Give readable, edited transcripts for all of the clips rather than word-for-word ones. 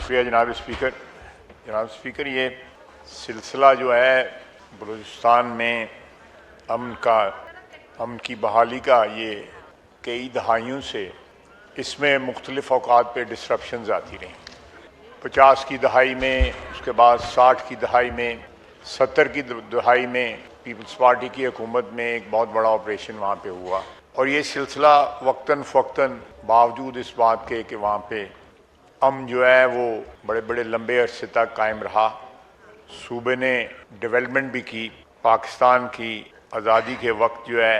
शुक्रिया जनाब स्पीकर। जनाब स्पीकर, ये सिलसिला जो है बलूचिस्तान में अमन की बहाली का, ये कई दहाइयों से इसमें मुख्तलिफ़ औकात पे डिसरप्शंस आती रहीं। 50 की दहाई में, उसके बाद 60 की दहाई में, 70 की दहाई में पीपल्स पार्टी की हुकूमत में एक बहुत बड़ा ऑपरेशन वहाँ पे हुआ और ये सिलसिला वक्तन फ़वक्तन बावजूद इस बात के कि वहाँ पे अमन जो है वो बड़े बड़े लंबे अरसे तक कायम रहा। सूबे ने डेवलपमेंट भी की। पाकिस्तान की आज़ादी के वक्त जो है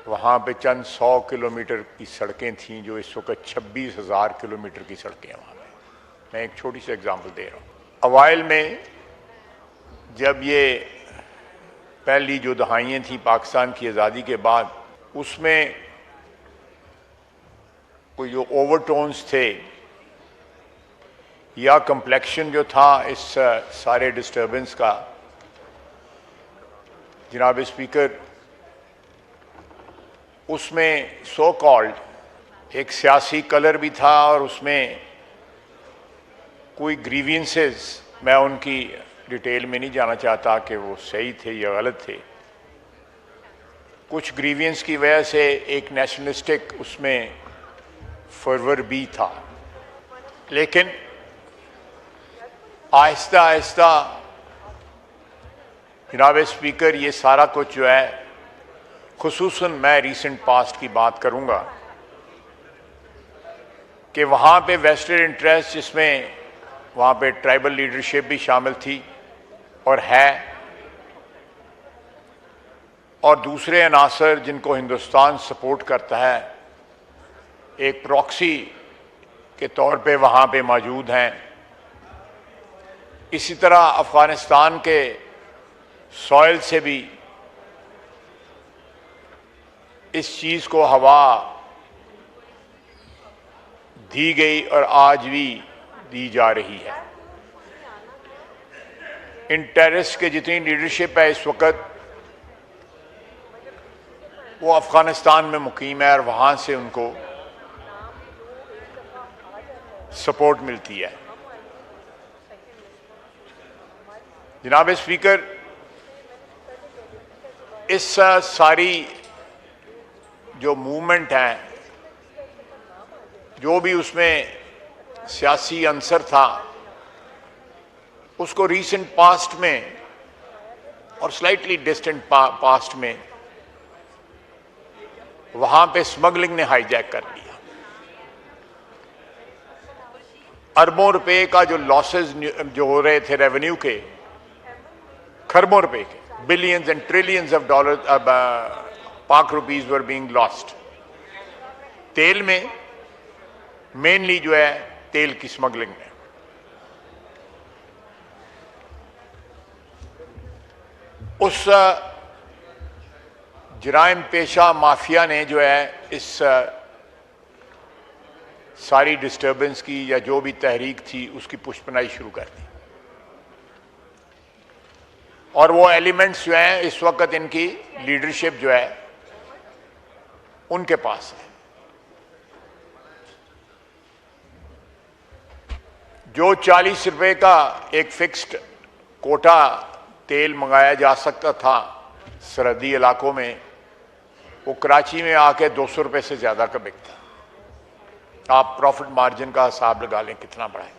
वहाँ पे चंद 100 किलोमीटर की सड़कें थीं जो इस वक्त 26,000 किलोमीटर की सड़कें हैं वहाँ पे। मैं एक छोटी सी एग्जांपल दे रहा हूँ। अवाइल में जब ये पहली जो दहाइयाँ थी पाकिस्तान की आज़ादी के बाद, उसमें कोई जो ओवरटोन्स थे या कम्प्लेक्शन जो था इस सारे डिस्टर्बेंस का, जनाब स्पीकर, उसमें सो कॉल्ड एक सियासी कलर भी था और उसमें कोई ग्रीवियंसेस, मैं उनकी डिटेल में नहीं जाना चाहता कि वो सही थे या गलत थे। कुछ ग्रीवियंस की वजह से एक नेशनलिस्टिक उसमें फर्वर भी था, लेकिन आहिस्ता आहिस्ता जनाब स्पीकर ये सारा कुछ जो है, खुसूसन मैं रीसेंट पास्ट की बात करूंगा कि वहाँ पे वेस्टेड इंटरेस्ट, जिसमें वहाँ पे ट्राइबल लीडरशिप भी शामिल थी और है, और दूसरे अनासर जिनको हिंदुस्तान सपोर्ट करता है एक प्रॉक्सी के तौर पे वहाँ पे मौजूद हैं। इसी तरह अफ़गानिस्तान के सॉइल से भी इस चीज़ को हवा दी गई और आज भी दी जा रही है। इन टेररिस्ट के जितनी लीडरशिप है इस वक्त, वो अफ़गानिस्तान में मुकीम है और वहाँ से उनको सपोर्ट मिलती है। जनाब स्पीकर, इस सारी जो मूवमेंट है, जो भी उसमें सियासी अंसर था, उसको रीसेंट पास्ट में और स्लाइटली डिस्टेंट पास्ट में वहां पे स्मगलिंग ने हाईजैक कर लिया। अरबों रुपए का जो लॉसेस जो हो रहे थे रेवेन्यू के, खरबों रुपए के, billions and trillions of dollar पाक रुपीज वर बीइंग लॉस्ट। तेल में मेनली जो है तेल की स्मगलिंग में। उस जराइम पेशा माफिया ने जो है इस सारी डिस्टर्बेंस की या जो भी तहरीक थी उसकी पुष्पनाई शुरू कर दी और वो एलिमेंट्स जो हैं इस वक्त इनकी लीडरशिप जो है उनके पास है। जो 40 रुपए का एक फिक्स्ड कोटा तेल मंगाया जा सकता था सरहदी इलाकों में, वो कराची में आके 200 रुपए से ज्यादा का बिकता। आप प्रॉफिट मार्जिन का हिसाब लगा लें कितना बड़ा है।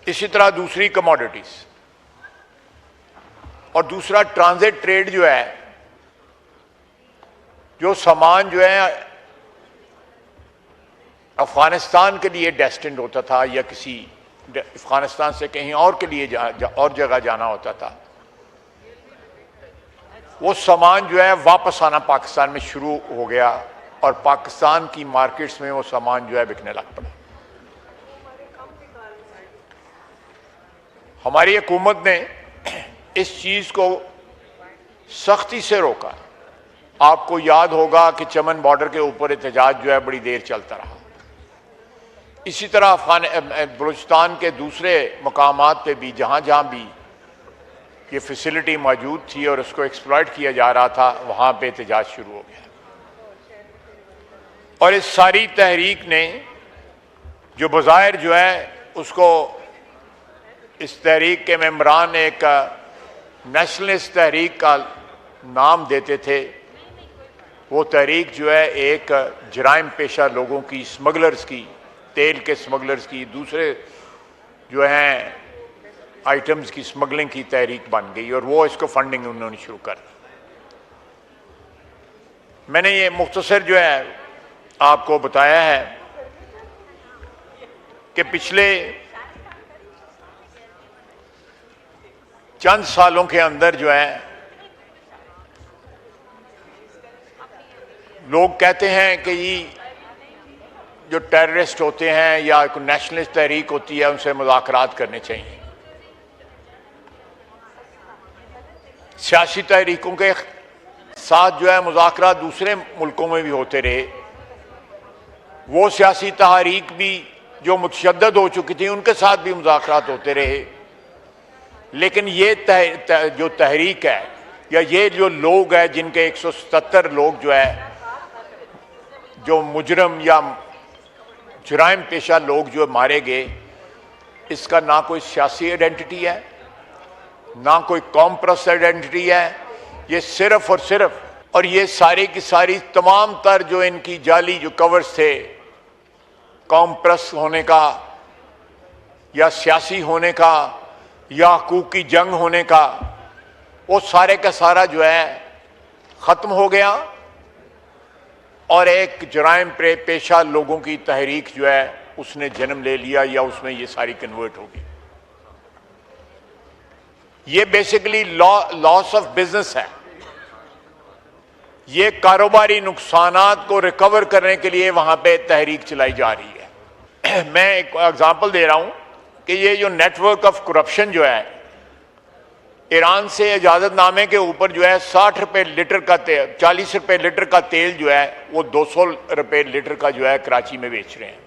इसी तरह दूसरी कमोडिटीज और दूसरा ट्रांजिट ट्रेड जो है, जो सामान जो है अफगानिस्तान के लिए डेस्टिन्ड होता था या किसी अफगानिस्तान से कहीं और के लिए और जगह जाना होता था, वो सामान जो है वापस आना पाकिस्तान में शुरू हो गया और पाकिस्तान की मार्केट्स में वो सामान जो है बिकने लग पड़ा। हमारी हुकूमत ने इस चीज को सख्ती से रोका। आपको याद होगा कि चमन बॉर्डर के ऊपर एहतजाज जो है बड़ी देर चलता रहा। इसी तरह बलूचिस्तान के दूसरे मकामात पे भी जहां जहां भी ये फैसिलिटी मौजूद थी और उसको एक्सप्लॉइट किया जा रहा था, वहां पे एहतजाज शुरू हो गया। और इस सारी तहरीक ने जो बज़ाहिर जो है उसको इस तहरीक के मेंबरान एक नेशनलिस्ट तहरीक का नाम देते थे। वो तहरीक जो है एक जराइम पेशा लोगों की, स्मगलर्स की, तेल के स्मगलर्स की, दूसरे जो हैं आइटम्स की स्मगलिंग की तहरीक बन गई और वो इसको फंडिंग उन्होंने शुरू कर दी। मैंने ये मुख्तसर जो है आपको बताया है कि पिछले चंद सालों के अंदर जो है लोग कहते हैं कि ये जो टेररिस्ट होते हैं या कोई नेशनलिस्ट तहरीक होती है उनसे मुज़ाकरात करने चाहिए। सियासी तहरीकों के साथ जो है मुज़ाकरात दूसरे मुल्कों में भी होते रहे। वो सियासी तहरीक भी जो मुतशद्दद हो चुकी थी उनके साथ भी मुज़ाकरात होते रहे। लेकिन ये जो तहरीक है या ये जो लोग हैं जिनके 177 लोग जो है जो मुजरम या जुराइम पेशा लोग जो मारे गए, इसका ना कोई सियासी आइडेंटिटी है ना कोई कौम परस्त आइडेंटिटी है। ये सिर्फ और सिर्फ, और ये सारी की सारी तमाम तर जो इनकी जाली जो कवर्स थे कौम परस्त होने का या सियासी होने का या हकूक की जंग होने का, वो सारे का सारा जो है ख़त्म हो गया और एक जराइम पेशा लोगों की तहरीक जो है उसने जन्म ले लिया या उसमें ये सारी कन्वर्ट होगी। ये बेसिकली लॉस ऑफ बिजनेस है। ये कारोबारी नुकसानात को रिकवर करने के लिए वहां पे तहरीक चलाई जा रही है। मैं एक एग्जांपल दे रहा हूं कि ये जो नेटवर्क ऑफ करप्शन जो है, ईरान से इजाजतनामे के ऊपर जो है 60 रुपए लीटर का तेल, 40 रुपए लीटर का तेल जो है वो 200 रुपए लीटर का जो है कराची में बेच रहे हैं।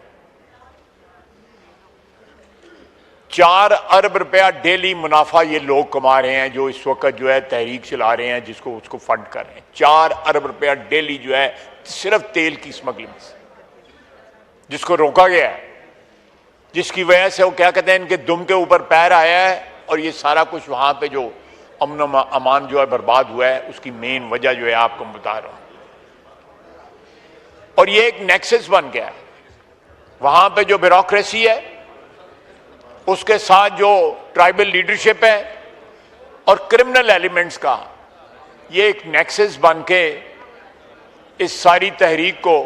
4 अरब रुपया डेली मुनाफा ये लोग कमा रहे हैं जो इस वक्त जो है तहरीक चला रहे हैं, जिसको उसको फंड कर रहे हैं। 4 अरब रुपया डेली जो है सिर्फ तेल की स्मगलिंग से, जिसको रोका गया है, जिसकी वजह से वो क्या कहते हैं इनके दुम के ऊपर पैर आया है और ये सारा कुछ वहां पे जो अमन अमान जो है बर्बाद हुआ है, उसकी मेन वजह जो है आपको बता रहा हूं। और ये एक नेक्सस बन गया है। वहां पे जो ब्यूरोक्रेसी है उसके साथ जो ट्राइबल लीडरशिप है और क्रिमिनल एलिमेंट्स का ये एक नेक्सस बन के इस सारी तहरीक को,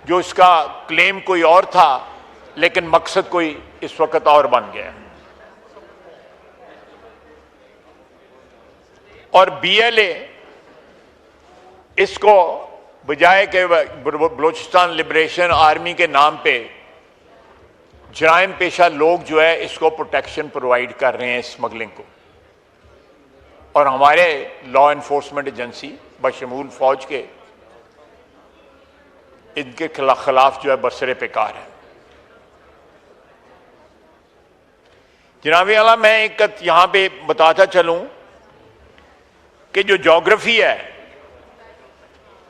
जो इसका क्लेम कोई और था लेकिन मकसद कोई इस वक्त और बन गया। और बीएलए इसको बजाय के बलूचिस्तान लिबरेशन आर्मी के नाम पे जराइम पेशा लोग जो है इसको प्रोटेक्शन प्रोवाइड कर रहे हैं स्मगलिंग को। और हमारे लॉ एनफोर्समेंट एजेंसी बशमूल फौज के इनके खिलाफ जो है बरसरे पेकार है। जनाबे आला, मैं एक यहां पे बताता चलूं कि जो ज्योग्राफी है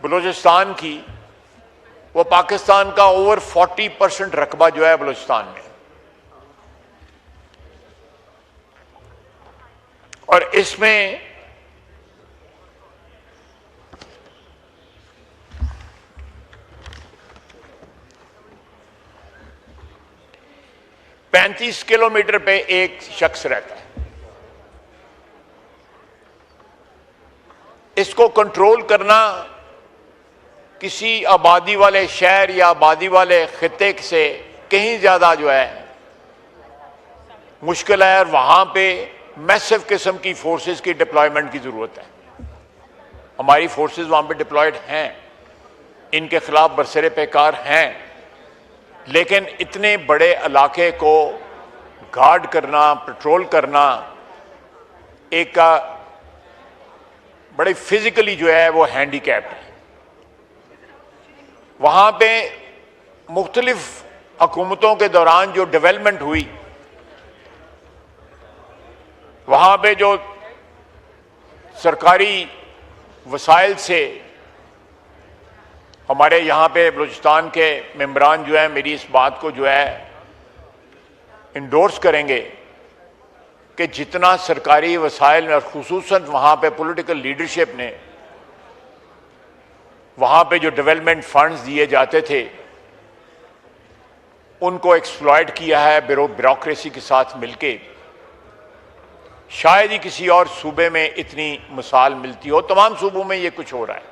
बलूचिस्तान की, वो पाकिस्तान का ओवर 40% रकबा जो है बलूचिस्तान में, और इसमें पैंतीस किलोमीटर पे एक शख्स रहता है। इसको कंट्रोल करना किसी आबादी वाले शहर या आबादी वाले खित्ते से कहीं ज्यादा जो है मुश्किल है, और वहां पे मैसिव किस्म की फोर्सेस की डिप्लॉयमेंट की जरूरत है। हमारी फोर्सेस वहां पे डिप्लॉयड हैं, इनके खिलाफ बरसरे पेकार हैं, लेकिन इतने बड़े इलाके को गार्ड करना, पेट्रोल करना एक बड़े फिजिकली जो है वो हैंडीकैप्ड है। वहां पे मुख्तलिफ हुकूमतों के दौरान जो डेवलपमेंट हुई, वहां पे जो सरकारी वसाइल से हमारे यहाँ पे बलूचिस्तान के मेंबरान जो है मेरी इस बात को जो है इंडोर्स करेंगे कि जितना सरकारी वसाइल और खुसूसन वहाँ पे पॉलिटिकल लीडरशिप ने वहाँ पे जो डेवलपमेंट फंड्स दिए जाते थे उनको एक्सप्लॉइट किया है ब्यूरोक्रेसी के साथ मिलके, शायद ही किसी और सूबे में इतनी मिसाल मिलती हो। तमाम सूबों में ये कुछ हो रहा है,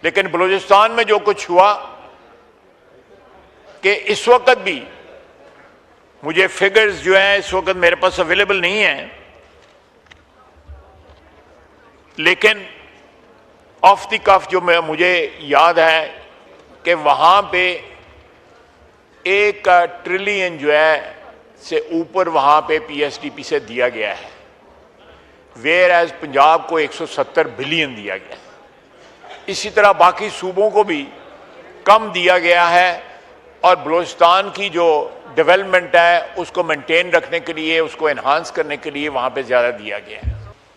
लेकिन बलूचिस्तान में जो कुछ हुआ कि इस वक्त भी मुझे फिगर्स जो हैं इस वक्त मेरे पास अवेलेबल नहीं है, लेकिन ऑफ द कफ जो मुझे याद है कि वहां पे 1 ट्रिलियन जो है से ऊपर वहां पे पीएसडीपी से दिया गया है, वेयर एज पंजाब को 170 बिलियन दिया गया है। इसी तरह बाकी सूबों को भी कम दिया गया है और बलूचिस्तान की जो डेवलपमेंट है उसको मेंटेन रखने के लिए, उसको एनहांस करने के लिए वहाँ पे ज़्यादा दिया गया है।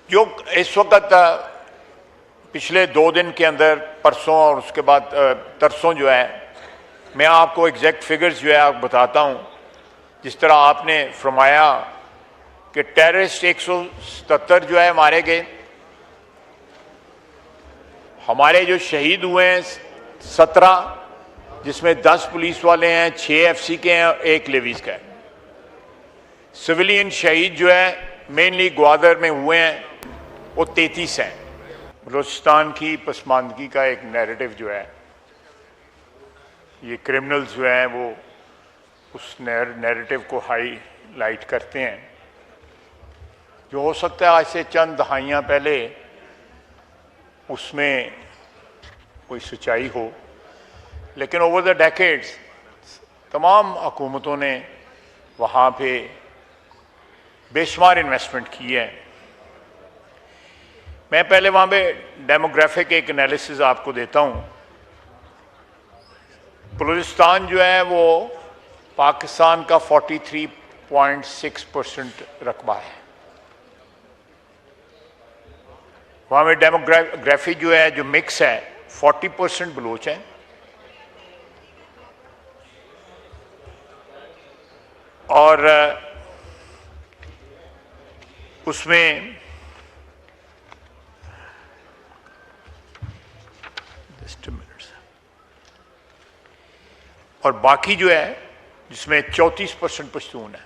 जो इस वक्त पिछले 2 दिन के अंदर, परसों और उसके बाद तरसों जो है, मैं आपको एग्जैक्ट फिगर्स जो है आप बताता हूँ। जिस तरह आपने फरमाया कि टेररिस्ट 177 जो है मारे गए, हमारे जो शहीद हुए हैं 17, जिसमें 10 पुलिस वाले हैं, 6 एफसी के हैं और 1 लेवीज का है। सिविलियन शहीद जो है मेनली ग्वादर में हुए हैं वो 33 हैं। बलूचिस्तान की पसमानदगी का एक नैरेटिव जो है, ये क्रिमिनल्स जो हैं वो उस नैरेटिव को हाईलाइट करते हैं, जो हो सकता है आज से चंद दहाइयाँ पहले उसमें कोई सच्चाई हो, लेकिन ओवर द डेकेड्स तमाम हुकूमतों ने वहाँ पे बेशुमार इन्वेस्टमेंट की है। मैं पहले वहाँ पे डेमोग्राफिक एक एनालिसिस आपको देता हूँ। बलूचिस्तान जो है वो पाकिस्तान का 43.6% रकबा है। वहाँ में डेमोग्राफी जो है, जो मिक्स है, 40% बलूच है और उसमें और बाकी जो है जिसमें 34% पश्तून है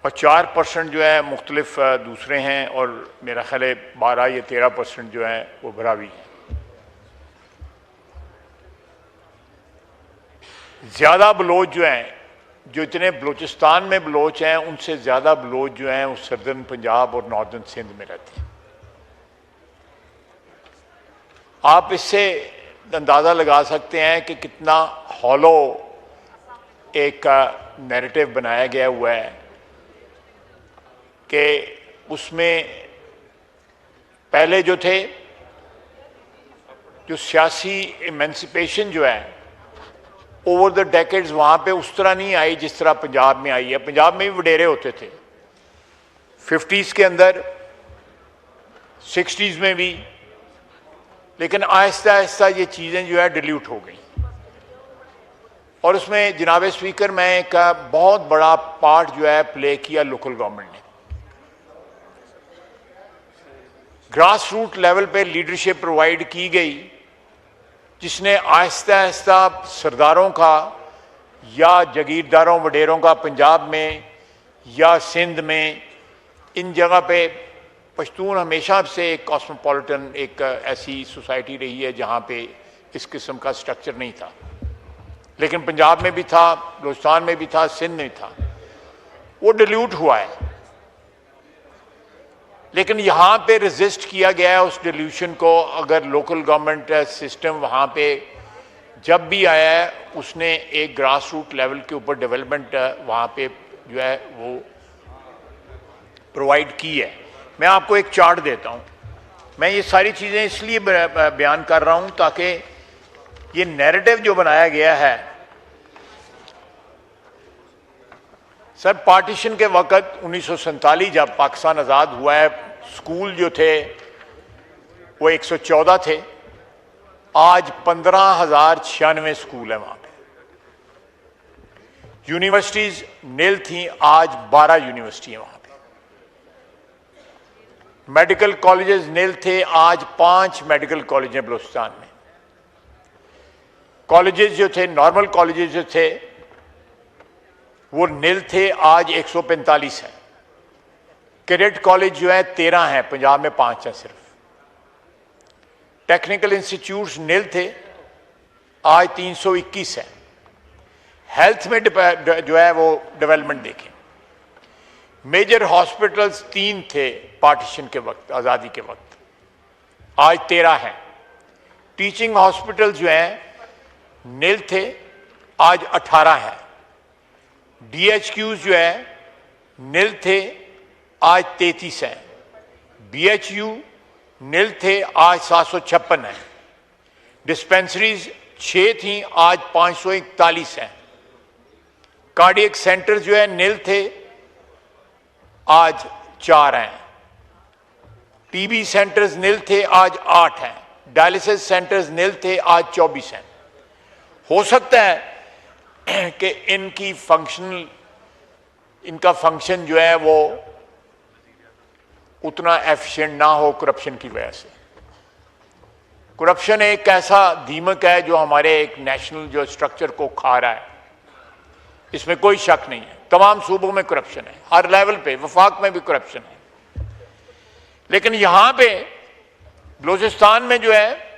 और 4% जो है मुख्तलिफ दूसरे हैं और मेरा ख्याल है 12 या 13% जो है वो बरावी हैं। ज़्यादा बलोच जो हैं, जो इतने बलूचिस्तान में बलोच हैं, उनसे ज़्यादा बलोच जो हैं वो सर्दर्न पंजाब और नॉर्दर्न सिंध में रहते हैं। आप इससे अंदाज़ा लगा सकते हैं कि कितना हॉलो एक नैरेटिव बनाया गया हुआ है कि उसमें पहले जो थे, जो सियासी इमेंसिपेशन जो है ओवर द डेकेड्स वहाँ पे उस तरह नहीं आई जिस तरह पंजाब में आई है। पंजाब में भी वडेरे होते थे 50s के अंदर, 60s में भी, लेकिन आहिस्ता आहिस्ता ये चीज़ें जो है डिल्यूट हो गई और उसमें जनाब स्पीकर में एक बहुत बड़ा पार्ट जो है प्ले किया लोकल गवर्नमेंट ने। ग्रास रूट लेवल पे लीडरशिप प्रोवाइड की गई, जिसने आहिस्ता आहिस्ता सरदारों का या जगीरदारों वडेरों का पंजाब में या सिंध में, इन जगह पे पश्तून हमेशा से एक कॉस्मोपॉलिटन एक ऐसी सोसाइटी रही है जहाँ पे इस किस्म का स्ट्रक्चर नहीं था, लेकिन पंजाब में भी था, बलूचिस्तान में भी था, सिंध में था। वो डिल्यूट हुआ है, लेकिन यहाँ पे रेजिस्ट किया गया है उस डिल्यूशन को। अगर लोकल गवर्नमेंट सिस्टम वहाँ पे जब भी आया है, उसने एक ग्रास रूट लेवल के ऊपर डेवलपमेंट वहाँ पे जो है वो प्रोवाइड की है। मैं आपको एक चार्ट देता हूँ। मैं ये सारी चीज़ें इसलिए बयान कर रहा हूँ ताकि ये नैरेटिव जो बनाया गया है, सर पार्टीशन के वक़्त 1947 जब पाकिस्तान आज़ाद हुआ है, स्कूल जो थे वो 114 थे, आज 15,096 स्कूल है वहाँ पे। यूनिवर्सिटीज नील थी, आज 12 यूनिवर्सिटी हैं वहां पे। मेडिकल कॉलेजेस नील थे, आज 5 मेडिकल कॉलेज हैं बलूचिस्तान में। कॉलेजेस जो थे, नॉर्मल कॉलेजेस जो थे वो नील थे, आज 145 हैं। कैडेट कॉलेज जो है 13 हैं, पंजाब में 5 हैं सिर्फ। टेक्निकल इंस्टीट्यूट्स नील थे, आज 321 हैं। हेल्थ में जो है वो डेवलपमेंट देखें, मेजर हॉस्पिटल्स 3 थे पार्टीशन के वक्त, आज़ादी के वक्त, आज 13 हैं। टीचिंग हॉस्पिटल जो हैं नील थे, आज 18 हैं। DHQs जो है नील थे, आज 33 हैं। BHU नील थे, आज 756 हैं। डिस्पेंसरीज 6 थी, आज 541 हैं। कार्डियक सेंटर जो है नील थे, आज 4 हैं। टीबी सेंटर्स नील थे, आज 8 हैं। डायलिसिस सेंटर्स नील थे, आज 24 हैं। हो सकता है कि इनका फंक्शन जो है वो उतना एफिशिएंट ना हो करप्शन की वजह से। करप्शन एक ऐसा दीमक है जो हमारे एक नेशनल जो स्ट्रक्चर को खा रहा है, इसमें कोई शक नहीं है। तमाम सूबों में करप्शन है, हर लेवल पे, वफाक में भी करप्शन है। लेकिन यहां पे बलूचिस्तान में जो है,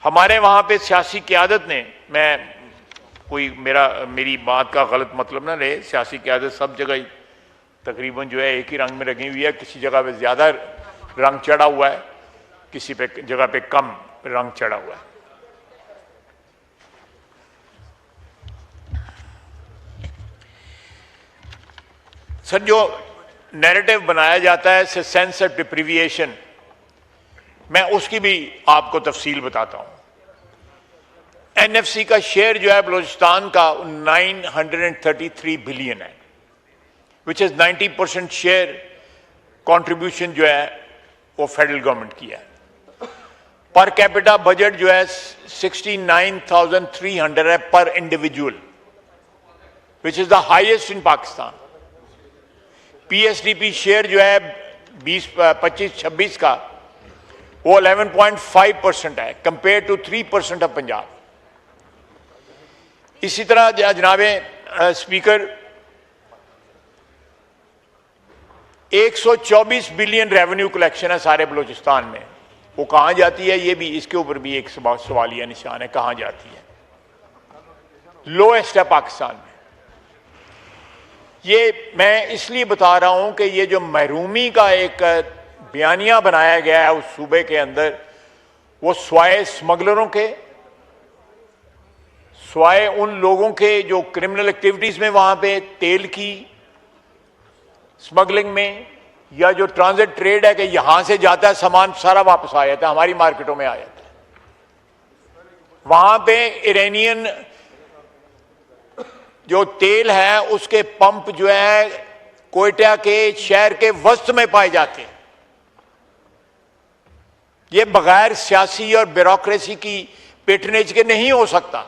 हमारे वहां पे सियासी क़यादत ने, मैं कोई मेरी बात का गलत मतलब ना रहे, सियासी क़यादत सब जगह ही तकरीबन जो है एक ही रंग में रंगी हुई है। किसी जगह पे ज्यादा रंग चढ़ा हुआ है, किसी पे जगह पे कम रंग चढ़ा हुआ है। सर, जो नैरेटिव बनाया जाता है सेंस ऑफ डिप्रीविएशन, मैं उसकी भी आपको तफसील बताता हूं। NFC का शेयर जो है बलूचिस्तान का 933 बिलियन है, विच इज 90% शेयर कंट्रीब्यूशन जो है वो फेडरल गवर्नमेंट की है। पर कैपिटा बजट जो है 69,300 है पर individual, which is the highest in Pakistan. PSDP share जो है 25-26 का वो 11.5% है, कंपेयर टू 3% ऑफ पंजाब। इसी तरह जनाबे स्पीकर 124 बिलियन रेवेन्यू कलेक्शन है सारे बलूचिस्तान में। वो कहां जाती है, ये भी, इसके ऊपर भी एक सवालिया निशान है, कहां जाती है। लोएस्ट है पाकिस्तान में। ये मैं इसलिए बता रहा हूं कि ये जो महरूमी का एक बयानिया बनाया गया है उस सूबे के अंदर, वो स्वाय स्मगलरों के, स्वाय उन लोगों के जो क्रिमिनल एक्टिविटीज में वहां पे तेल की स्मगलिंग में, या जो ट्रांजिट ट्रेड है कि यहां से जाता है सामान सारा वापस आ जाता है, हमारी मार्केटों में आ जाता है। वहां पे इरानियन जो तेल है उसके पंप जो है कोयटा के शहर के वस्त में पाए जाते हैं। ये बगैर सियासी और ब्यूरोक्रेसी की पेटनेज के नहीं हो सकता।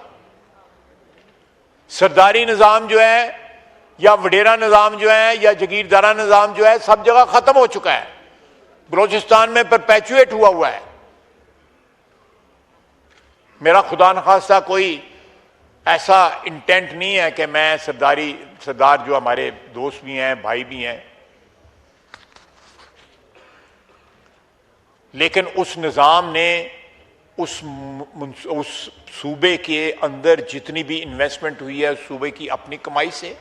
सरदारी निजाम जो है या वडेरा निजाम जो है या जगीरदारा निजाम जो है सब जगह खत्म हो चुका है, बलूचिस्तान में परपेचुएट हुआ है। मेरा खुदा न खास्ता कोई ऐसा इंटेंट नहीं है कि मैं सरदार जो हमारे दोस्त भी हैं, भाई भी हैं, लेकिन उस निज़ाम ने उस सूबे के अंदर जितनी भी इन्वेस्टमेंट हुई है उस सूबे की अपनी कमाई से,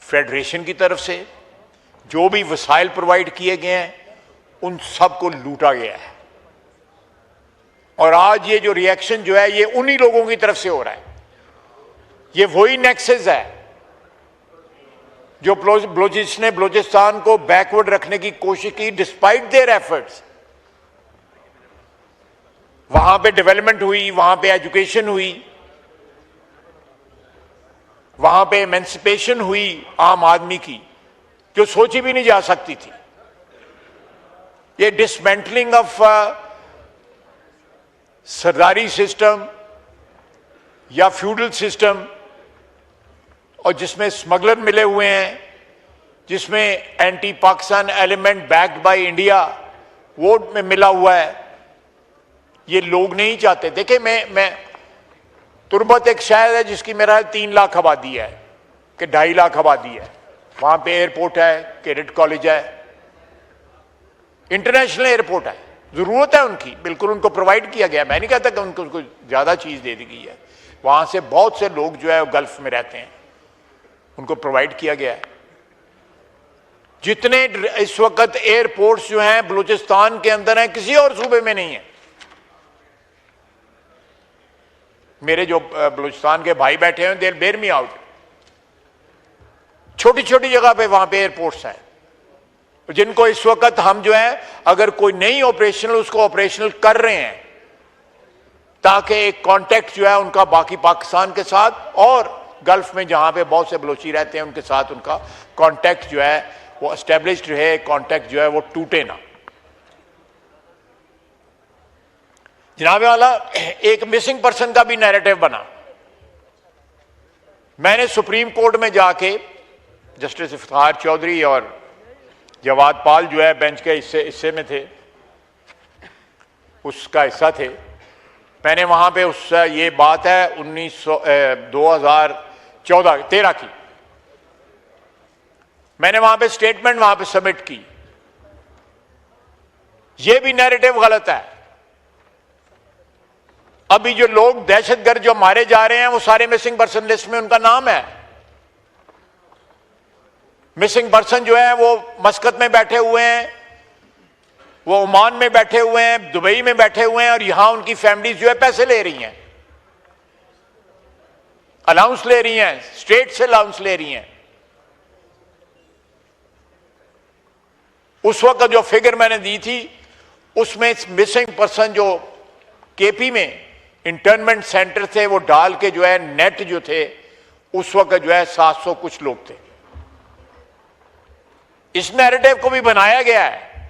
फेडरेशन की तरफ से जो भी वसाइल प्रोवाइड किए गए हैं उन सब को लूटा गया है। और आज ये जो रिएक्शन जो है ये उन्हीं लोगों की तरफ से हो रहा है। ये वही नेक्सस है जो बलूचिस्तान को बैकवर्ड रखने की कोशिश की, डिस्पाइट देयर एफर्ट्स। वहां पे डेवलपमेंट हुई, वहां पे एजुकेशन हुई, वहां पे एमेंसिपेशन हुई आम आदमी की, जो सोची भी नहीं जा सकती थी। ये डिसमेंटलिंग ऑफ सरदारी सिस्टम या फ्यूडल सिस्टम और जिसमें स्मगलर मिले हुए हैं, जिसमें anti Pakistan element backed by India vote में मिला हुआ है। ये लोग नहीं चाहते। देखिए, मैं तुर्बत एक शहर है जिसकी मेरा 3 लाख आबादी है कि 2.5 लाख आबादी है। वहां पे एयरपोर्ट है, कैडेट कॉलेज है, इंटरनेशनल एयरपोर्ट है। जरूरत है उनकी, बिल्कुल उनको प्रोवाइड किया गया। मैं नहीं कहता कि उनको ज्यादा चीज दे दी गई है। वहां से बहुत से लोग जो है गल्फ में रहते हैं, उनको प्रोवाइड किया गया है। जितने इस वक्त एयरपोर्ट्स जो हैं बलूचिस्तान के अंदर हैं, किसी और सूबे में नहीं है। मेरे जो बलूचिस्तान के भाई बैठे हैं, दे बेयर मी आउट। छोटी छोटी जगह पे वहां पे एयरपोर्ट्स हैं, जिनको इस वक्त हम जो है अगर कोई नहीं ऑपरेशनल, उसको ऑपरेशनल कर रहे हैं ताकि एक कांटेक्ट जो है उनका बाकी पाकिस्तान के साथ और गल्फ में जहां पे बहुत से बलोची रहते हैं उनके साथ उनका कांटेक्ट जो है वो एस्टेब्लिश्ड रहे, कांटेक्ट जो है वो टूटे ना। जनाब वाला, एक मिसिंग पर्सन का भी नैरेटिव बना। मैंने सुप्रीम कोर्ट में जाके जस्टिस इफ्तिखार चौधरी और जवाद पाल जो है बेंच के हिस्से में थे, उसका हिस्सा थे। मैंने वहां पे उस ये बात है 2013 की, मैंने वहां पे स्टेटमेंट वहां पे सबमिट की। ये भी नैरेटिव गलत है। अभी जो लोग दहशतगर्द जो मारे जा रहे हैं वो सारे मिसिंग पर्सन लिस्ट में उनका नाम है। मिसिंग पर्सन जो है वो मस्कत में बैठे हुए हैं, वो ओमान में बैठे हुए हैं, दुबई में बैठे हुए हैं और यहां उनकी फैमिलीज जो है पैसे ले रही हैं, अलाउंस ले रही हैं, स्टेट से अलाउंस ले रही हैं। उस वक्त जो फिगर मैंने दी थी उसमें मिसिंग पर्सन जो केपी में इंटर्नमेंट सेंटर थे वो डाल के जो है नेट जो थे उस वक्त जो है 700 कुछ लोग थे। इस नैरेटिव को भी बनाया गया है।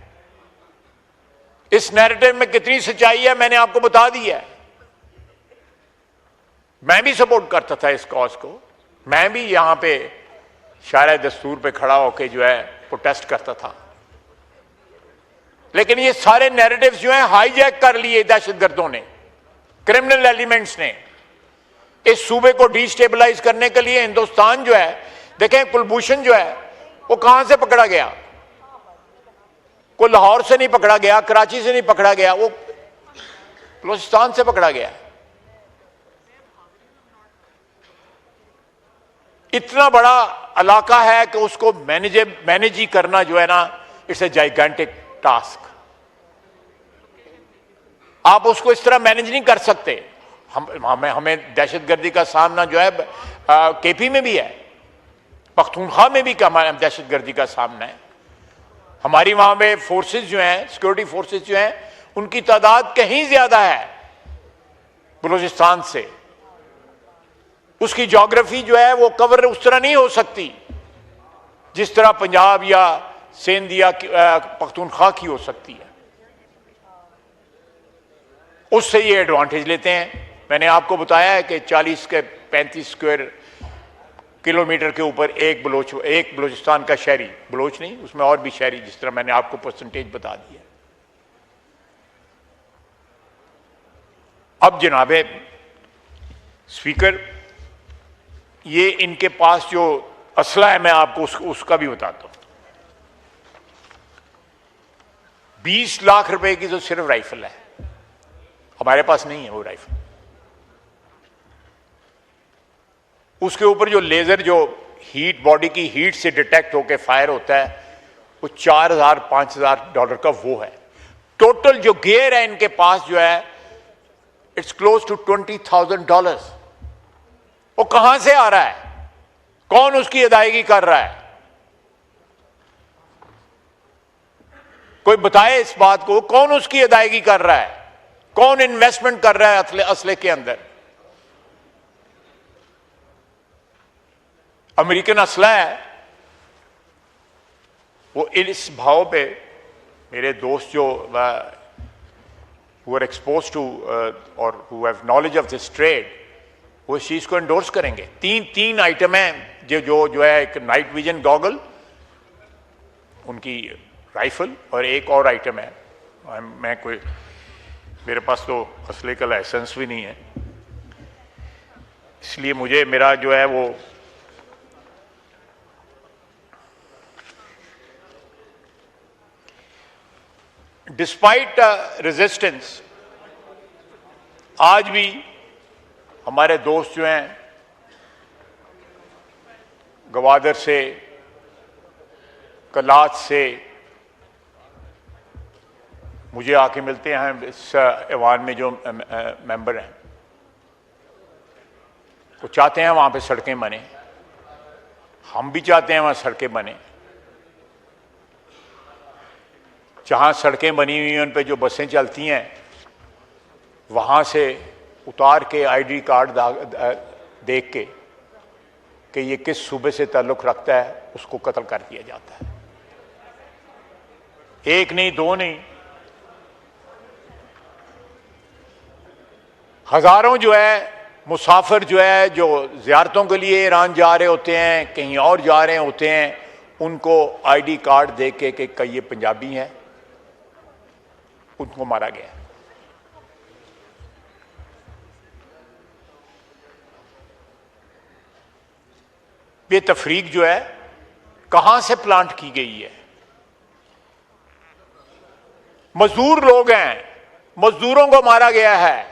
इस नैरेटिव में कितनी सच्चाई है मैंने आपको बता दी है। मैं भी सपोर्ट करता था इस कॉज को, मैं भी यहां पे शायर दस्तूर पे खड़ा होकर जो है प्रोटेस्ट करता था। लेकिन ये सारे नैरेटिव्स जो हैं हाईजैक कर लिए दहशतगर्दों ने, क्रिमिनल एलिमेंट्स ने, इस सूबे को डिस्टेबलाइज करने के लिए। हिंदुस्तान जो है, देखें कुलभूषण जो है वो कहां से पकड़ा गया? कोई लाहौर से नहीं पकड़ा गया, कराची से नहीं पकड़ा गया, वो बलूचिस्तान से पकड़ा गया। इतना बड़ा इलाका है कि उसको मैनेज ही करना जो है ना, इट्स ए जाइगेंटिक टास्क। आप उसको इस तरह मैनेज नहीं कर सकते। हमें दहशतगर्दी का सामना जो है केपी में भी है, पख्तूनख्वा में भी दहशतगर्दी का सामना है। हमारी वहां पे फोर्सेस जो हैं, सिक्योरिटी फोर्सेस जो हैं, उनकी तादाद कहीं ज्यादा है बलूचिस्तान से। उसकी ज्योग्राफी जो है वो कवर उस तरह नहीं हो सकती जिस तरह पंजाब या सिंध या पख्तूनख्वा की हो सकती है। उससे ये एडवांटेज लेते हैं। मैंने आपको बताया है कि 40 के 35 स्क्वायर किलोमीटर के ऊपर एक बलूचिस्तान का शहरी, बलोच नहीं उसमें और भी शहरी, जिस तरह मैंने आपको परसेंटेज बता दिया। अब जनाबे स्पीकर, ये इनके पास जो असला है मैं आपको उसका भी बताता हूं। 20 लाख रुपए की तो सिर्फ राइफल है, हमारे पास नहीं है वो राइफल। उसके ऊपर जो लेजर जो हीट, बॉडी की हीट से डिटेक्ट होकर फायर होता है, वो $4,000-5,000 का वो है। टोटल जो गियर है इनके पास जो है इट्स क्लोज टू $20,000। वो कहां से आ रहा है? कौन उसकी अदायगी कर रहा है? कोई बताए इस बात को, कौन उसकी अदायगी कर रहा है? कौन इन्वेस्टमेंट कर रहा है असले के अंदर? अमेरिकन असला है वो। इस भाव पे मेरे दोस्त जो who are exposed to or who have knowledge of this trade, वो इस चीज को एंडोर्स करेंगे। तीन आइटम हैं जो है, एक नाइट विजन गॉगल, उनकी राइफल, और एक और आइटम है, मेरे पास तो असले का लाइसेंस भी नहीं है, इसलिए मुझे मेरा जो है वो डिस्पाइट रेजिस्टेंस आज भी हमारे दोस्त जो हैं गवादर से, कलाच से मुझे आके मिलते हैं। इस ऐवान में जो मेंबर हैं वो चाहते हैं वहां पे सड़कें बने, हम भी चाहते हैं वहां सड़कें बने। जहां सड़कें बनी हुई हैं उन पे जो बसें चलती हैं वहां से उतार के आईडी कार्ड देख के कि ये किस सूबे से ताल्लुक रखता है उसको कत्ल कर दिया जाता है। एक नहीं, दो नहीं, हजारों जो है मुसाफिर जो है जो ज़ियारतों के लिए ईरान जा रहे होते हैं, कहीं और जा रहे होते हैं, उनको आईडी कार्ड दे के कि ये पंजाबी हैं, उनको मारा गया। ये तफरीक जो है कहां से प्लांट की गई है? मजदूर लोग हैं, मजदूरों को मारा गया है।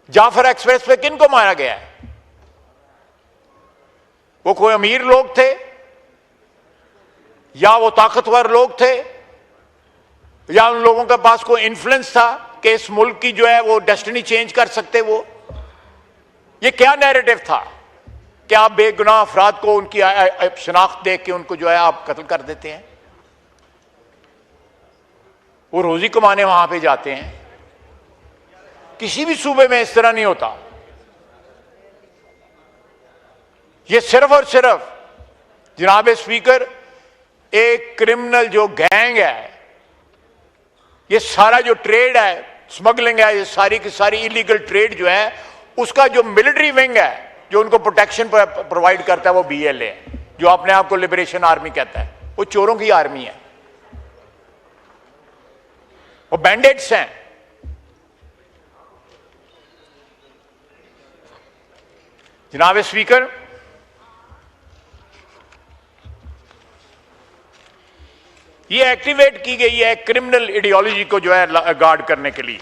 जाफर एक्सप्रेस पे किन को मारा गया है? वो कोई अमीर लोग थे या वो ताकतवर लोग थे या उन लोगों के पास कोई इन्फ्लुएंस था कि इस मुल्क की जो है वो डेस्टिनी चेंज कर सकते? वो ये क्या नैरेटिव था कि आप बेगुनाह अफराद को उनकी शनाख्त देख के उनको जो है आप कत्ल कर देते हैं? वो रोजी कमाने वहां पे जाते हैं। किसी भी सूबे में इस तरह नहीं होता। ये सिर्फ और सिर्फ जनाब स्पीकर एक क्रिमिनल जो गैंग है, ये सारा जो ट्रेड है, स्मगलिंग है, ये सारी की सारी इलीगल ट्रेड जो है, उसका जो मिलिट्री विंग है जो उनको प्रोटेक्शन प्रोवाइड करता है वो BLA है, जो अपने आप को लिबरेशन आर्मी कहता है। वो चोरों की आर्मी है, वो बैंडेट्स हैं। जनाब स्पीकर, ये एक्टिवेट की गई है क्रिमिनल आइडियोलॉजी को जो है गार्ड करने के लिए।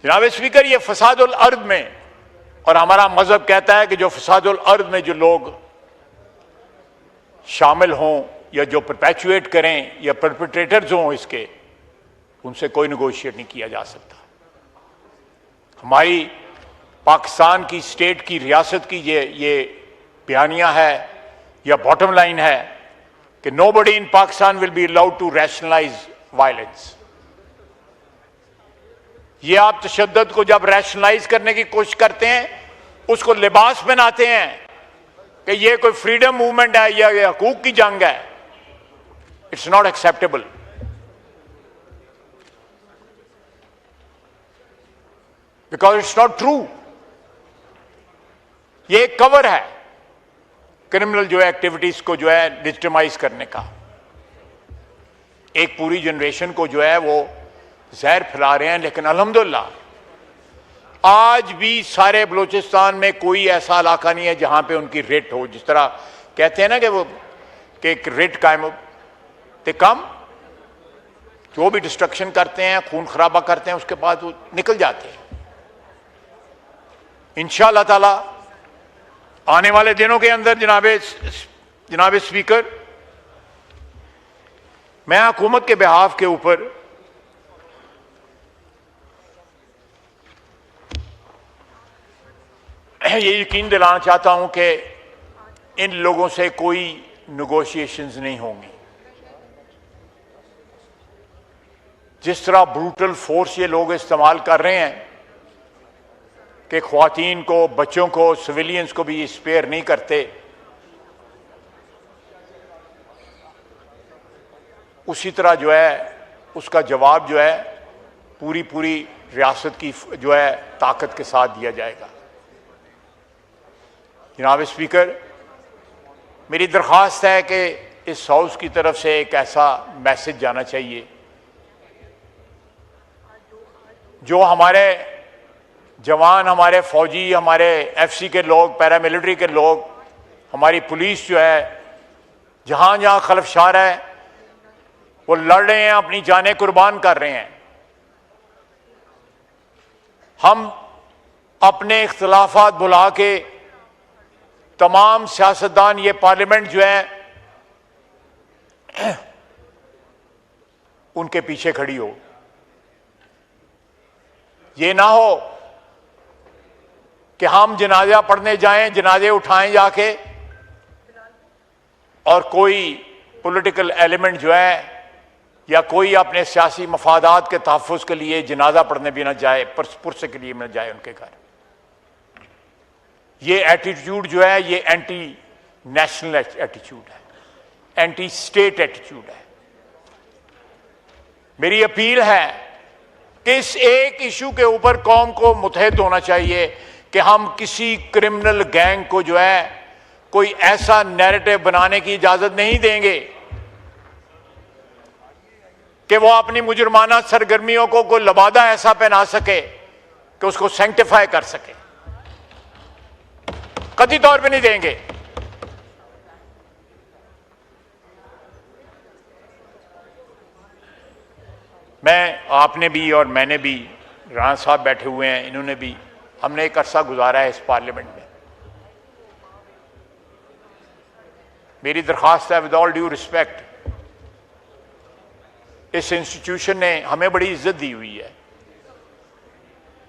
जनाब स्पीकर, ये फसादुल अर्द में, और हमारा मजहब कहता है कि जो फसादुल अर्द में जो लोग शामिल हों या जो परपेचुएट करें या परपेट्रेटर्स हों इसके, उनसे कोई नेगोशिएट नहीं किया जा सकता। हमारी पाकिस्तान की स्टेट की रियासत की ये बयानिया है या बॉटम लाइन है कि nobody in Pakistan will be allowed to rationalise violence. ये आप तशद्दुद को जब रैशनलाइज करने की कोशिश करते हैं, उसको लिबास पहनाते हैं कि ये कोई फ्रीडम मूवमेंट है या ये हकूक की जंग है। It's not acceptable. Because it's not true. ये एक कवर है क्रिमिनल जो है एक्टिविटीज को जो है डिजिटमाइज करने का। एक पूरी जनरेशन को जो है वो जहर फैला रहे हैं। लेकिन अल्हम्दुलिल्लाह आज भी सारे बलूचिस्तान में कोई ऐसा इलाका नहीं है जहां पे उनकी रेट हो। जिस तरह कहते हैं ना कि वो कि एक रेट कायम ते कम, जो भी डिस्ट्रक्शन करते हैं, खून खराबा करते हैं, उसके बाद वो निकल जाते हैं। इंशाअल्लाह ताला आने वाले दिनों के अंदर जनाब स्पीकर, मैं हुकूमत के बिहाफ के ऊपर ये यकीन दिलाना चाहता हूं कि इन लोगों से कोई नेगोशिएशंस नहीं होंगी। जिस तरह ब्रूटल फोर्स ये लोग इस्तेमाल कर रहे हैं कि ख्वातीन को, बच्चों को, सिविलियंस को भी स्पेयर नहीं करते। उसी तरह जो है उसका जवाब जो है पूरी पूरी रियासत की जो है ताकत के साथ दिया जाएगा। जनाब स्पीकर, मेरी दरख्वास्त है कि इस हाउस की तरफ से एक ऐसा मैसेज जाना चाहिए जो हमारे जवान, हमारे फौजी, हमारे एफसी के लोग, पैरामिलिट्री के लोग, हमारी पुलिस जो है जहां जहां खलफशार है वो लड़ रहे हैं, अपनी जानें कुर्बान कर रहे हैं। हम अपने इख्तिलाफात भुला के तमाम सियासतदान, ये पार्लियामेंट जो है उनके पीछे खड़ी हो। ये ना हो कि हम जनाजा पढ़ने जाएं, जनाजे उठाएं जाके, और कोई पॉलिटिकल एलिमेंट जो है या कोई अपने सियासी मफादात के तहफ़्फ़ुज़ के लिए जनाजा पढ़ने भी ना जाए, पुरसे के लिए ना जाए उनके घर। ये एटीट्यूड जो है ये एंटी नेशनल एटीट्यूड है, एंटी स्टेट एटीट्यूड है। मेरी अपील है कि इस एक इशू के ऊपर कौम को मुत्तहिद होना चाहिए कि हम किसी क्रिमिनल गैंग को जो है कोई ऐसा नैरेटिव बनाने की इजाजत नहीं देंगे कि वो अपनी मुजरमाना सरगर्मियों को कोई लबादा ऐसा पहना सके कि उसको सैंक्टिफाई कर सके। कतई तौर पे नहीं देंगे। मैं, आपने भी और मैंने भी, राणा साहब बैठे हुए हैं, इन्होंने भी, हमने एक अरसा गुजारा है इस पार्लियामेंट में। मेरी दरख्वास्त है, विद ऑल ड्यू रिस्पेक्ट, इस इंस्टीट्यूशन ने हमें बड़ी इज्जत दी हुई है,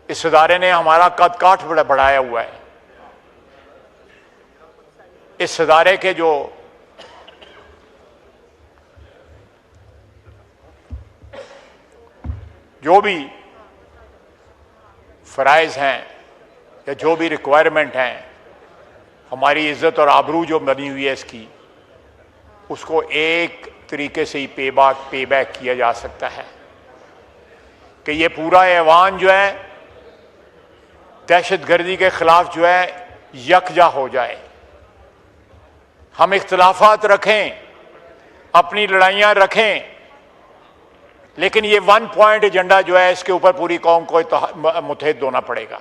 इस इदारे ने हमारा कद काठ बढ़ाया हुआ है। इस इदारे के जो भी फ़राइज़ हैं या जो भी रिक्वायरमेंट हैं, हमारी इज्जत और आबरू जो बनी हुई है इसकी, उसको एक तरीके से ही पे बैक किया जा सकता है कि ये पूरा ऐवान जो है दहशतगर्दी के खिलाफ जो है यकजा हो जाए। हम इख्तिलाफात रखें, अपनी लड़ाइयां रखें, लेकिन ये 1 पॉइंट एजेंडा जो है इसके ऊपर पूरी कौम को मुत्तहिद होना पड़ेगा।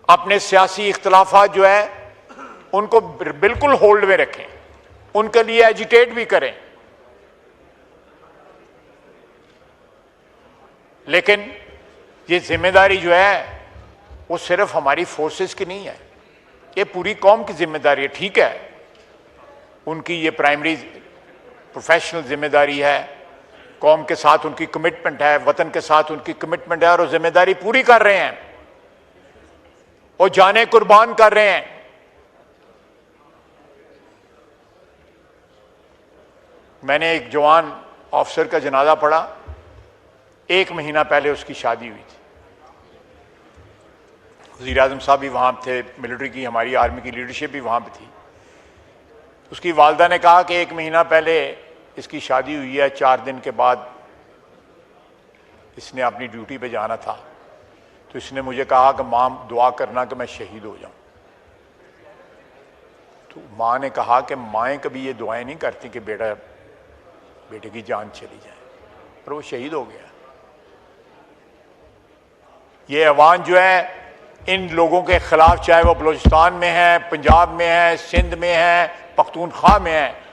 अपने सियासी इख्तिलाफात जो है उनको बिल्कुल होल्ड में रखें, उनके लिए एजिटेट भी करें, लेकिन ये जिम्मेदारी जो है वो सिर्फ हमारी फोर्सेस की नहीं है, ये पूरी कौम की जिम्मेदारी है। ठीक है, उनकी ये प्राइमरी प्रोफेशनल जिम्मेदारी है, कौम के साथ उनकी कमिटमेंट है, वतन के साथ उनकी कमिटमेंट है, और वो जिम्मेदारी पूरी कर रहे हैं, वो जाने कुर्बान कर रहे हैं। मैंने एक जवान ऑफिसर का जनाजा पढ़ा, 1 महीना पहले उसकी शादी हुई थी। वज़ीर आज़म साहब भी वहाँ थे, मिलिट्री की, हमारी आर्मी की लीडरशिप भी वहाँ पे थी। उसकी वालदा ने कहा कि 1 महीना पहले इसकी शादी हुई है, 4 दिन के बाद इसने अपनी ड्यूटी पे जाना था, तो इसने मुझे कहा कि माँ दुआ करना कि मैं शहीद हो जाऊँ। तो माँ ने कहा कि माएँ कभी ये दुआएं नहीं करती कि बेटे की जान चली जाए, और वो शहीद हो गया। ये ऐवान जो है इन लोगों के खिलाफ, चाहे वो बलूचिस्तान में है, पंजाब में है, सिंध में है, पख्तूनख्वा में है,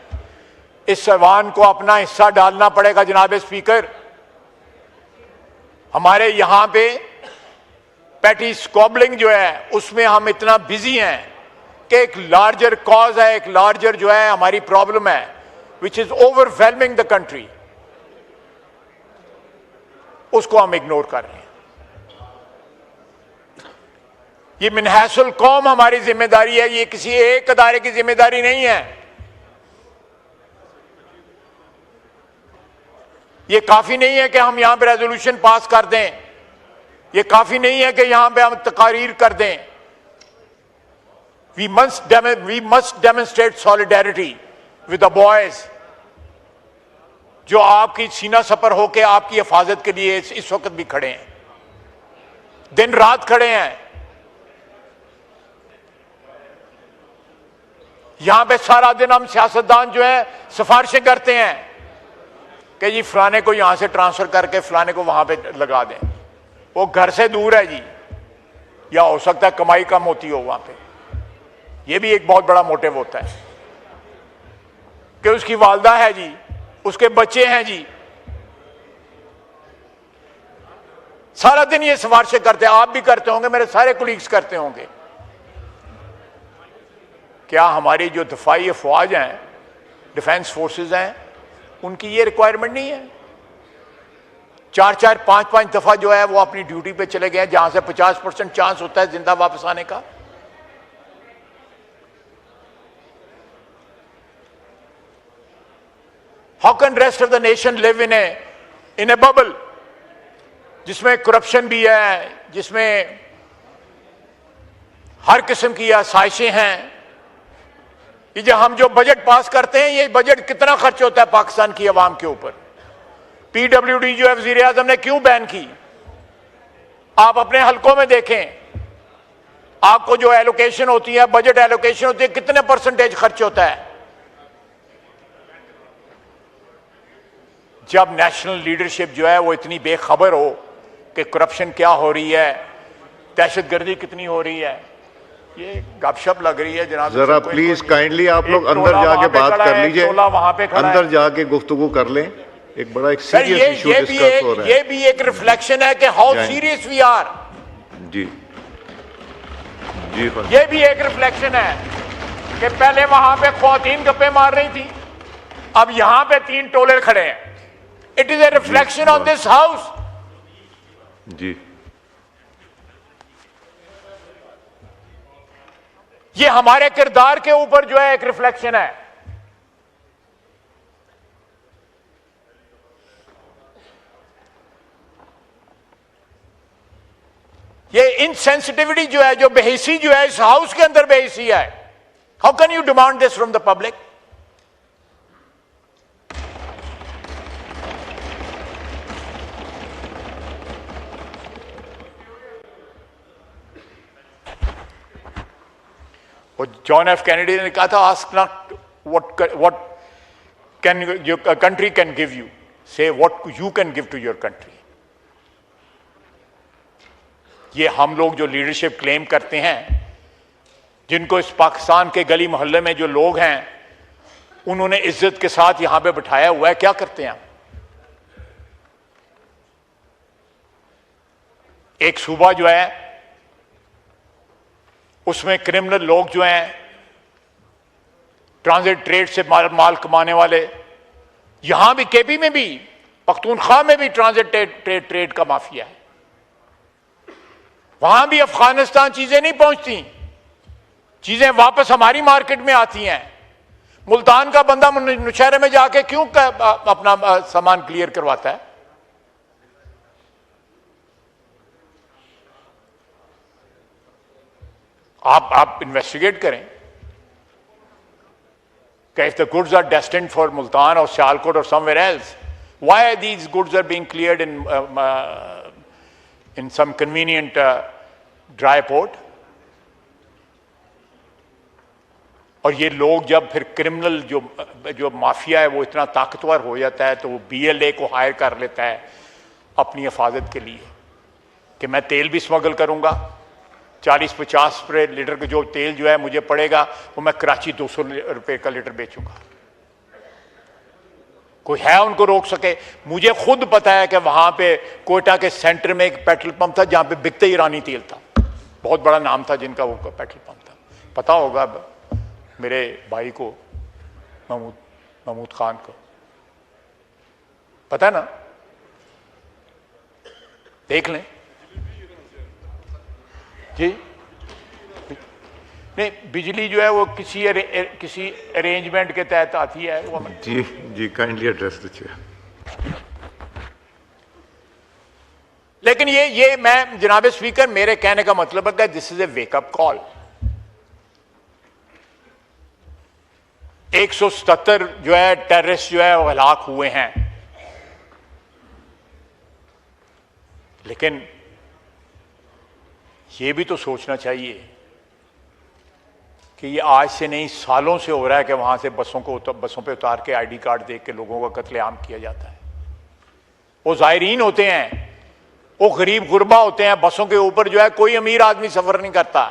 इस ऐवान को अपना हिस्सा डालना पड़ेगा। जनाब स्पीकर, हमारे यहाँ पे पैटी स्क्वॉबलिंग जो है उसमें हम इतना बिजी हैं कि एक लार्जर कॉज है, एक लार्जर जो है हमारी प्रॉब्लम है, which is overwhelming the country, उसको हम इग्नोर कर रहे हैं। ये मिनहासुल कौम हमारी जिम्मेदारी है, ये किसी एक अदारे की जिम्मेदारी नहीं है। ये काफी नहीं है कि हम यहां पे रेजोल्यूशन पास कर दें, ये काफी नहीं है कि यहां पे हम तकारीर कर दें। We must demonstrate solidarity with the boys जो आपकी सीना सपर होकर आपकी हिफाजत के लिए इस वक्त भी खड़े हैं, दिन रात खड़े हैं। यहां पे सारा दिन हम सियासतदान जो है सिफारिशें करते हैं कि जी फलाने को यहां से ट्रांसफर करके फलाने को वहां पे लगा दें। वो घर से दूर है जी, या हो सकता है कमाई कम होती हो वहां पे। ये भी एक बहुत बड़ा मोटिव होता है कि उसकी वालदा है जी, उसके बच्चे हैं जी। सारा दिन ये सिफारिशें करते हैं, आप भी करते होंगे, मेरे सारे कुलीग्स करते होंगे। क्या हमारी जो दफाई अफवाज हैं, डिफेंस फोर्सेस हैं, उनकी ये रिक्वायरमेंट नहीं है? 4-4, 5-5 दफा जो है वो अपनी ड्यूटी पे चले गए, जहां से 50% चांस होता है जिंदा वापस आने का। How can rest of the nation live in A bubble जिसमें करप्शन भी है, जिसमें हर किस्म की आसाइशें हैं। ये जो हम जो बजट पास करते हैं, ये बजट कितना खर्च होता है पाकिस्तान की आवाम के ऊपर? PWD जो है वजीर आजम ने क्यों बैन की? आप अपने हलकों में देखें, आपको जो एलोकेशन होती है, बजट एलोकेशन होती है, कितने परसेंटेज खर्च होता है? जब नेशनल लीडरशिप जो है वो इतनी बेखबर हो कि करप्शन क्या हो रही है, दहशतगर्दी कितनी हो रही है, ये गपशप लग रही है जनाब। जरा प्लीज काइंडली आप लोग अंदर जाके बात कर लीजिए, अंदर जाके गुफ्तगू कर लें। एक बड़ा एक सीरियस इशू डिस्कस हो रहा है। ये भी एक रिफ्लेक्शन है कि हाउ सीरियस वी आर। जी जी, ये भी एक रिफ्लेक्शन है कि पहले वहां पे ख्वातीन गप्पे मार रही थी, अब यहां पे 3 टोले खड़े हैं। It is a reflection on this house. जी, ये हमारे किरदार के ऊपर जो है एक रिफ्लेक्शन है। ये इनसेंसिटिविटी जो है, जो बेहिसी जो है इस हाउस के अंदर बेहिसी है। How can you demand this from the public? John F Kennedy ने कहा था, ask not what can your country can give you, say what you can give to your country. ये हम लोग जो लीडरशिप क्लेम करते हैं, जिनको इस पाकिस्तान के गली मोहल्ले में जो लोग हैं उन्होंने इज्जत के साथ यहां पे बिठाया हुआ है, क्या करते हैं? एक सूबा जो है उसमें क्रिमिनल लोग जो हैं, ट्रांजिट ट्रेड से माल कमाने वाले, यहां भी केपी में भी, पख्तूनख्वा में भी ट्रांजिट ट्रेड का माफिया है। वहां भी अफगानिस्तान चीजें नहीं पहुंचती, चीजें वापस हमारी मार्केट में आती हैं। मुल्तान का बंदा नौशहरे में जाके क्यों अपना सामान क्लियर करवाता है? आप इन्वेस्टिगेट करें कि if the goods are destined for Multan or Sialkot or somewhere else, why these goods are being cleared in some convenient dry port? और ये लोग जब फिर क्रिमिनल जो माफिया है वो इतना ताकतवर हो जाता है तो वो BLA को हायर कर लेता है अपनी हिफाजत के लिए कि मैं तेल भी स्मगल करूंगा, 40-50 लीटर का जो तेल जो है मुझे पड़ेगा वो मैं कराची 200 रुपए का लीटर बेचूंगा। कोई है उनको रोक सके? मुझे खुद पता है कि वहां पे कोयटा के सेंटर में एक पेट्रोल पंप था जहां पे बिकते ईरानी तेल था, बहुत बड़ा नाम था जिनका वो पेट्रोल पंप था। पता होगा मेरे भाई को, महमूद खान को पता है ना, देख लें जी। नहीं, बिजली जो है वो किसी अरेंजमेंट के तहत आती है वो। जी जी, काइंडली एड्रेस दीजिए। लेकिन ये मैं जनाब स्पीकर, मेरे कहने का मतलब है कि this is a wake up call. 177 जो है टेररिस्ट जो है वो हलाक हुए हैं लेकिन ये भी तो सोचना चाहिए कि ये आज से नहीं, सालों से हो रहा है कि वहां से बसों पे उतार के आईडी कार्ड देख के लोगों का कत्लेआम किया जाता है। वो ज़ायरीन होते हैं, वो गरीब गुरबा होते हैं, बसों के ऊपर जो है कोई अमीर आदमी सफर नहीं करता।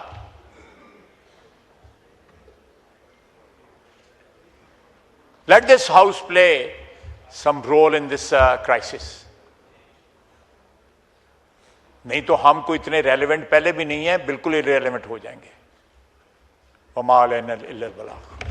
Let this house play some role in this crisis. नहीं तो हम कोई इतने रेलेवेंट पहले भी नहीं है, बिल्कुल इरेलेवेंट हो जाएंगे। वमा अलैना इल्लल बलाग।